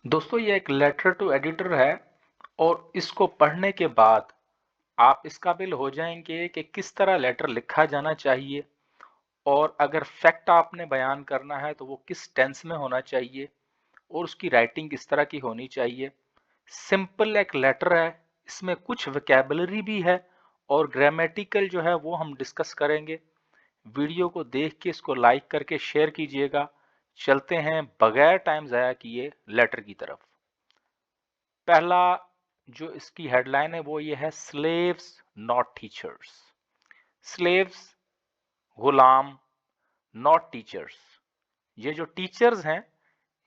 दोस्तों ये एक लेटर टू एडिटर है और इसको पढ़ने के बाद आप इस काबिल हो जाएंगे कि किस तरह लेटर लिखा जाना चाहिए और अगर फैक्ट आपने बयान करना है तो वो किस टेंस में होना चाहिए और उसकी राइटिंग किस तरह की होनी चाहिए। सिंपल एक लेटर है, इसमें कुछ वोकैबुलरी भी है और ग्रामेटिकल जो है वो हम डिस्कस करेंगे। वीडियो को देख के इसको लाइक करके शेयर कीजिएगा। चलते हैं बगैर टाइम ज़ाया किए लेटर की तरफ। पहला जो इसकी हेडलाइन है वो ये है, slaves not teachers. Slaves Ghulam, not teachers. ये जो टीचर्स हैं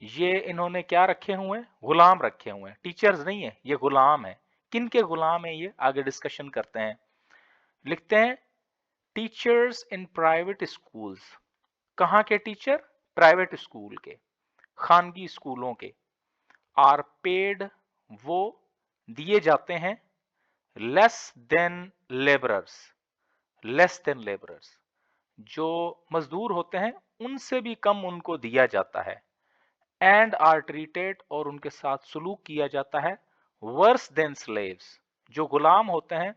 ये इन्होंने क्या रखे हुए हैं, गुलाम रखे हुए हैं, टीचर्स नहीं है, ये गुलाम है। किन के गुलाम है ये आगे डिस्कशन करते हैं। लिखते हैं टीचर्स इन प्राइवेट स्कूल्स। कहाँ के टीचर? प्राइवेट स्कूल के, खानगी स्कूलों के। आर पेड, वो दिए जाते हैं, less than labourers. Less than labourers, जो मजदूर होते हैं उनसे भी कम उनको दिया जाता है। एंड आर ट्रीटेड, और उनके साथ सलूक किया जाता है, वर्स देन स्लेव्स, जो गुलाम होते हैं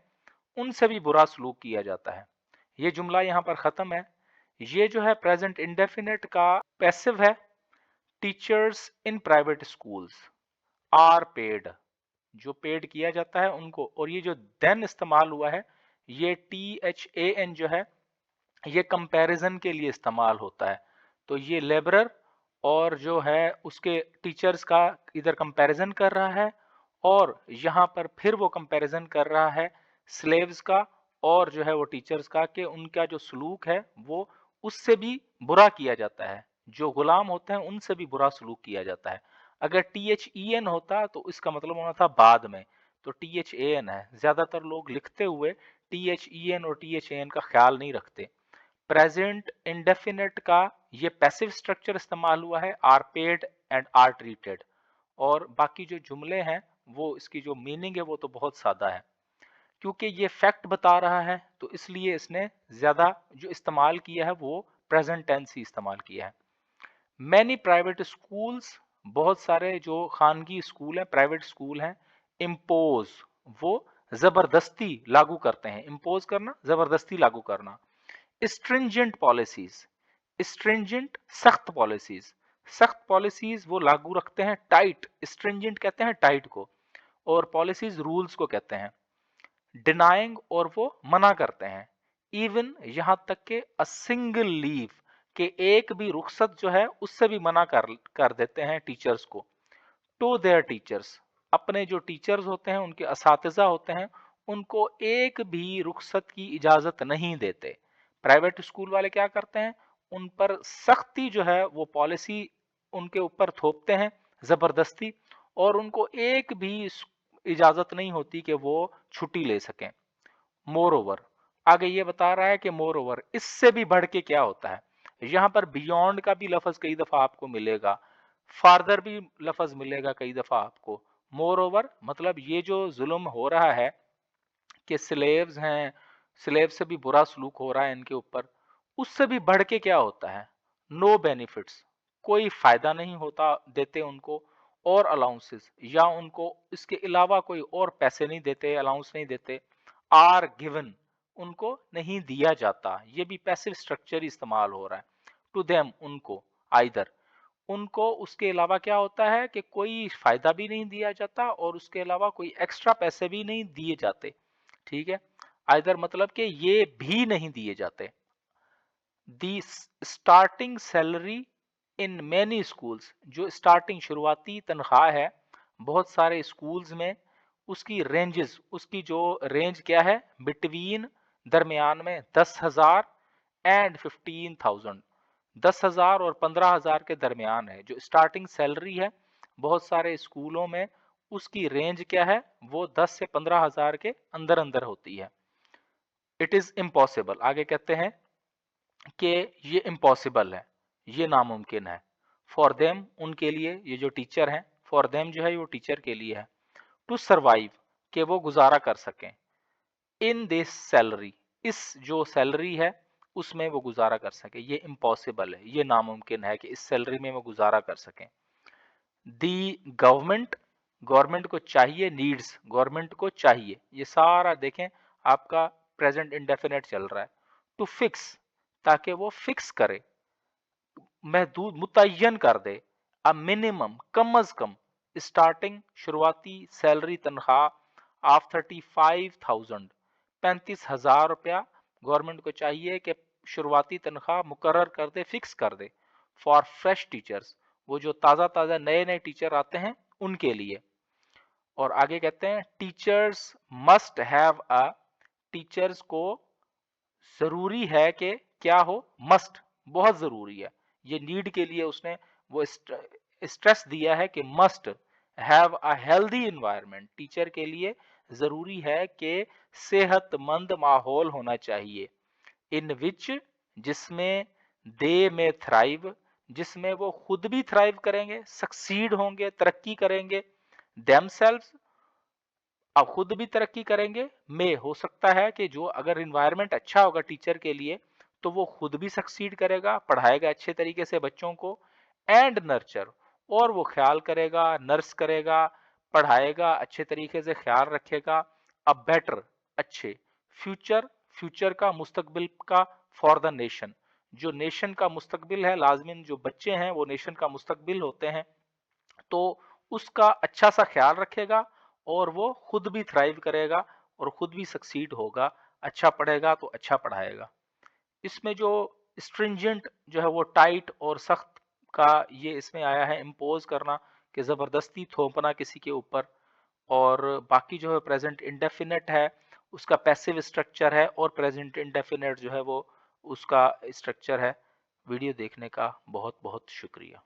उनसे भी बुरा सलूक किया जाता है। ये जुमला यहां पर खत्म है। ये जो है प्रेजेंट इंडेफिनिट का पैसिव है। Teachers in private schools are paid, जो पेड किया जाता है उनको। और ये जो देन इस्तेमाल हुआ है, ये THAN जो है ये कंपैरिजन के लिए इस्तेमाल होता है। तो ये लेबरर और जो है उसके टीचर्स का इधर कंपैरिजन कर रहा है, और यहाँ पर फिर वो कंपैरिजन कर रहा है स्लेव्स का और जो है वो टीचर्स का, कि उनका जो सलूक है वो उससे भी बुरा किया जाता है। जो गुलाम होते हैं उनसे भी बुरा सलूक किया जाता है। अगर THEN होता तो इसका मतलब होना था बाद में, तो THAN है। ज्यादातर लोग लिखते हुए THEN और THAN का ख्याल नहीं रखते। प्रेजेंट इंडेफिनिट का ये पैसिव स्ट्रक्चर इस्तेमाल हुआ है, are paid and are treated. और बाकी जो जुमले हैं वो इसकी जो मीनिंग है वो तो बहुत सादा है। क्योंकि ये फैक्ट बता रहा है तो इसलिए इसने ज्यादा जो इस्तेमाल किया है वो प्रेजेंट टेंस ही इस्तेमाल किया है। मैनी प्राइवेट स्कूल्स, बहुत सारे जो खानगी स्कूल हैं, प्राइवेट स्कूल हैं, इम्पोज, वो जबरदस्ती लागू करते हैं। इम्पोज करना, जबरदस्ती लागू करना। स्ट्रिंजेंट पॉलिसीज, स्ट्रिंजेंट सख्त पॉलिसीज, सख्त पॉलिसीज वो लागू रखते हैं। टाइट, स्ट्रिंजेंट कहते हैं टाइट को, और पॉलिसीज रूल्स को कहते हैं। डिनाइंग, और वो मना करते हैं। इवन, यहां तक के अ सिंगल लीव, के एक भी रुखसत जो है उससे भी मना कर देते हैं टीचर्स को। टू देयर टीचर्स, अपने जो टीचर्स होते हैं उनके असातिज़ा होते हैं उनको एक भी रुखसत की इजाजत नहीं देते। प्राइवेट स्कूल वाले क्या करते हैं, उन पर सख्ती जो है वो पॉलिसी उनके ऊपर थोपते हैं, जबरदस्ती, और उनको एक भी इजाजत नहीं होती कि वो छुट्टी ले सकें। मोर ओवर, आगे ये बता रहा है कि मोर ओवर, इससे भी बढ़ के क्या होता है। यहां पर बियॉन्ड का भी लफज कई दफा आपको मिलेगा, फार्दर भी लफज मिलेगा कई दफा आपको। मोर ओवर मतलब ये जो जुल्म हो रहा है कि स्लेव्स हैं, स्लेव से भी बुरा सलूक हो रहा है इनके ऊपर, उससे भी बढ़ के क्या होता है। नो बेनिफिट्स, कोई फायदा नहीं होता देते उनको, और अलाउंसेस, या उनको इसके अलावा कोई और पैसे नहीं देते, अलाउंस नहीं देते। आर गिवन, उनको नहीं दिया जाता। ये भी पैसिव स्ट्रक्चर इस्तेमाल हो रहा है। टू देम, उनको, आइदर, उनको उसके अलावा क्या होता है कि कोई फायदा भी नहीं दिया जाता और उसके अलावा कोई एक्स्ट्रा पैसे भी नहीं दिए जाते। ठीक है, आइदर मतलब कि ये भी नहीं दिए जाते। The starting salary in many schools, जो स्टार्टिंग शुरुआती तनख्वाह है बहुत सारे स्कूल्स में, उसकी रेंजेस, उसकी जो रेंज क्या है, बिटवीन, दरमियान में, 10,000 एंड 15,000, 10,000 और 15,000 के दरमियान है जो स्टार्टिंग सैलरी है बहुत सारे स्कूलों में। उसकी रेंज क्या है, वो 10 से 15,000 के अंदर अंदर होती है। इट इज इम्पॉसिबल, आगे कहते हैं कि ये इम्पॉसिबल है, ये नामुमकिन है। फॉर देम, उनके लिए, ये जो टीचर हैं, फॉर देम जो है वो टीचर के लिए है। टू सर्वाइव, कि वो गुजारा कर सकें। इन दिस सैलरी, इस जो सैलरी है उसमें वो गुजारा कर सके, ये इम्पॉसिबल है, ये नामुमकिन है कि इस सैलरी में वो गुजारा कर सकें। दी गवर्नमेंट, गवर्नमेंट को चाहिए, नीड्स, गवर्नमेंट को चाहिए, ये सारा देखें आपका प्रेजेंट इंडेफिनेट चल रहा है। टू फिक्स, ताकि वो फिक्स करे, महदूद मुतय्यन कर दे, अ मिनिमम, कम अज कम, स्टार्टिंग, शुरुआती सैलरी, तनख्वाह ऑफ 35,000, 35,000 रुपया गवर्नमेंट को चाहिए कि शुरुआती तनख्वाह मुकर्रर कर दे, फिक्स कर दे, फॉर फ्रेश टीचर्स, वो जो ताज़ा ताज़ा नए नए टीचर आते हैं उनके लिए। और आगे कहते हैं teachers must have a, teachers को जरूरी है कि क्या हो, मस्ट, बहुत जरूरी है, ये नीड के लिए उसने वो स्ट्रेस दिया है कि must have a healthy environment, teacher के लिए जरूरी है कि सेहतमंद माहौल होना चाहिए, इन विच, जिसमें, दे में थ्राइव, जिसमें वो खुद भी थ्राइव करेंगे, सक्सीड होंगे, तरक्की करेंगे, देमसेल्व्स, अब खुद भी तरक्की करेंगे, में हो सकता है कि जो अगर इन्वायरमेंट अच्छा होगा टीचर के लिए तो वो खुद भी सक्सीड करेगा, पढ़ाएगा अच्छे तरीके से बच्चों को, एंड नर्चर, और वो ख्याल करेगा, नर्स करेगा, पढ़ाएगा अच्छे तरीके से, ख्याल रखेगा, अब बेटर, अच्छे, फ्यूचर, फ्यूचर का, मुस्तकबिल का, फॉर द नेशन, जो नेशन का मुस्तकबिल है, लाजमिन जो बच्चे हैं वो नेशन का मुस्तकबिल होते हैं, तो उसका अच्छा सा ख्याल रखेगा और वो खुद भी थ्राइव करेगा और खुद भी सक्सीड होगा, अच्छा पढ़ेगा तो अच्छा पढ़ाएगा। इसमें जो स्ट्रिंजेंट जो है वो टाइट और सख्त का ये इसमें आया है, इम्पोज करना, कि जबरदस्ती थोपना किसी के ऊपर, और बाकी जो है प्रेजेंट इंडेफिनेट है उसका पैसिव स्ट्रक्चर है, और प्रेजेंट इंडेफिनेट जो है वो उसका स्ट्रक्चर है। वीडियो देखने का बहुत बहुत शुक्रिया।